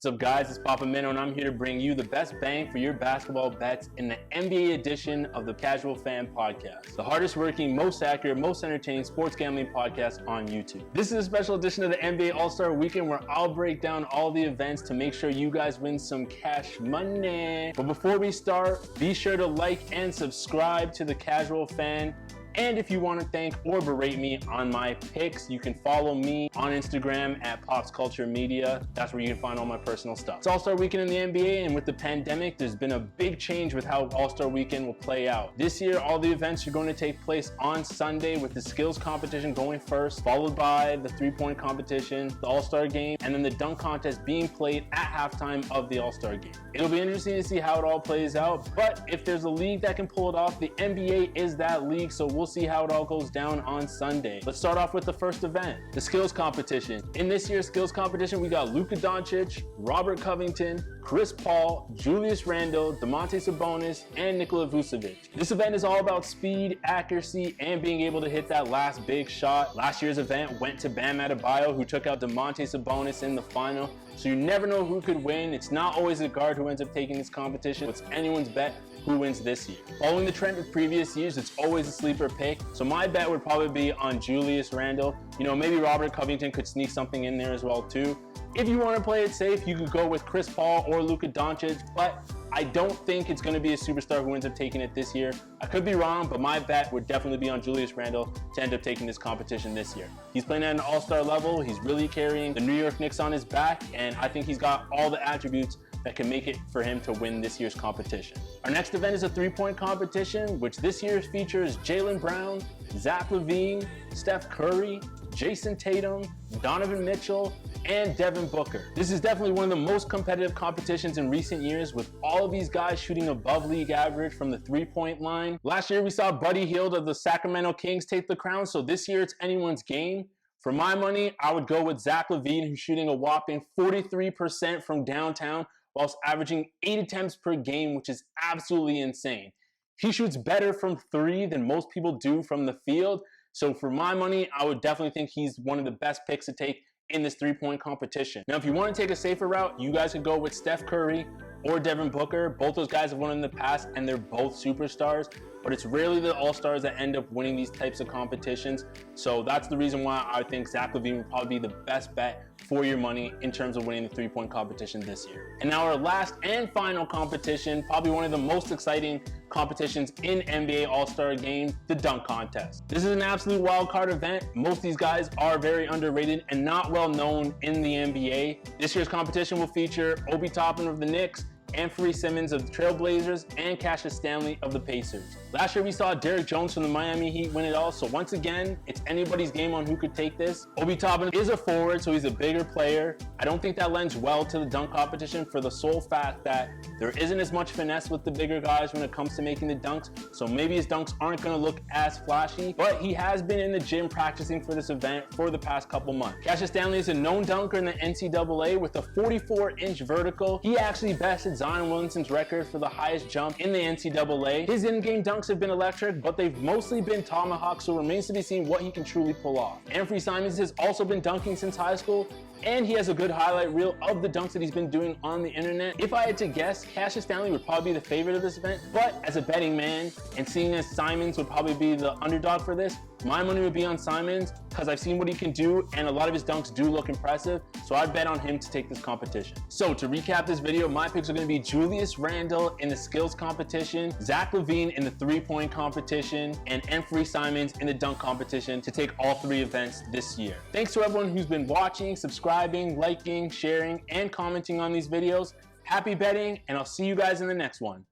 What's up guys, it's Papa Minnow and I'm here to bring you the best bang for your basketball bets in the NBA edition of the Casual Fan Podcast. The hardest working, most accurate, most entertaining sports gambling podcast on YouTube. This is a special edition of the NBA AllStar Weekend where I'll break down all the events to make sure you guys win some cash money. But before we start, be sure to like and subscribe to the Casual Fan. And if you want to thank or berate me on my picks, you can follow me on Instagram at Pops Culture Media. That's where you can find all my personal stuff. It's All-Star Weekend in the NBA, and with the pandemic, there's been a big change with how All-Star Weekend will play out. This year, all the events are going to take place on Sunday with the skills competition going first, followed by the three-point competition, the All-Star game, and then the dunk contest being played at halftime of the All-Star game. It'll be interesting to see how it all plays out, but if there's a league that can pull it off, the NBA is that league, so we'll see how it all goes down on Sunday. Let's start off with the first event, the skills competition. In this year's skills competition, we got Luka Doncic, Robert Covington, Chris Paul, Julius Randle, Domantas Sabonis, and Nikola Vucevic. This event is all about speed, accuracy, and being able to hit that last big shot. Last year's event went to Bam Adebayo, who took out Domantas Sabonis in the final. So you never know who could win. It's not always a guard who ends up taking this competition. It's anyone's bet who wins this year. Following the trend of previous years, it's always a sleeper pick. So my bet would probably be on Julius Randle. You know, maybe Robert Covington could sneak something in there as well too. If you want to play it safe, you could go with Chris Paul or Luka Doncic, but I don't think it's going to be a superstar who ends up taking it this year. I could be wrong, but my bet would definitely be on Julius Randle to end up taking this competition this year. He's playing at an all-star level. He's really carrying the New York Knicks on his back, and I think he's got all the attributes that can make it for him to win this year's competition. Our next event is a three-point competition, which this year features Jaylen Brown, Zach LaVine, Steph Curry, Jason Tatum, Donovan Mitchell, and Devin Booker. This is definitely one of the most competitive competitions in recent years, with all of these guys shooting above league average from the three-point line. Last year we saw Buddy Hield of the Sacramento Kings take the crown, so this year it's anyone's game. For my money, I would go with Zach LaVine, who's shooting a whopping 43% from downtown, whilst averaging 8 attempts per game, which is absolutely insane. He shoots better from three than most people do from the field. So for my money, I would definitely think he's one of the best picks to take in this three-point competition. Now, if you want to take a safer route, you guys could go with Steph Curry or Devin Booker. Both those guys have won in the past, and they're both superstars, but it's rarely the all-stars that end up winning these types of competitions. So that's the reason why I think Zach LaVine would probably be the best bet for your money in terms of winning the three-point competition this year. And now our last and final competition, probably one of the most exciting competitions in NBA All-Star Game, the dunk contest. This is an absolute wild card event. Most of these guys are very underrated and not well known in the NBA. This year's competition will feature Obi Toppin of the Knicks, Anthony Simmons of the Trailblazers, and Cassius Stanley of the Pacers. Last year we saw Derrick Jones from the Miami Heat win it all, so once again, it's anybody's game on who could take this. Obi Toppin is a forward, so he's a bigger player. I don't think that lends well to the dunk competition for the sole fact that there isn't as much finesse with the bigger guys when it comes to making the dunks, so maybe his dunks aren't going to look as flashy, but he has been in the gym practicing for this event for the past couple months. Cassius Stanley is a known dunker in the NCAA with a 44-inch vertical. He actually bested Zion Williamson's record for the highest jump in the NCAA. His in-game dunks have been electric, but they've mostly been tomahawks, so it remains to be seen what he can truly pull off. Anthony Simons has also been dunking since high school, and he has a good highlight reel of the dunks that he's been doing on the internet. If I had to guess, Cassius Stanley would probably be the favorite of this event, but as a betting man, and seeing as Simons would probably be the underdog for this, my money would be on Simons because I've seen what he can do, and a lot of his dunks do look impressive, so I'd bet on him to take this competition. So to recap this video, my picks are going to be Julius Randle in the skills competition, Zach LaVine in the three-point competition, and Anthony Simons in the dunk competition to take all three events this year. Thanks to everyone who's been watching, subscribing, liking, sharing, and commenting on these videos. Happy betting, and I'll see you guys in the next one.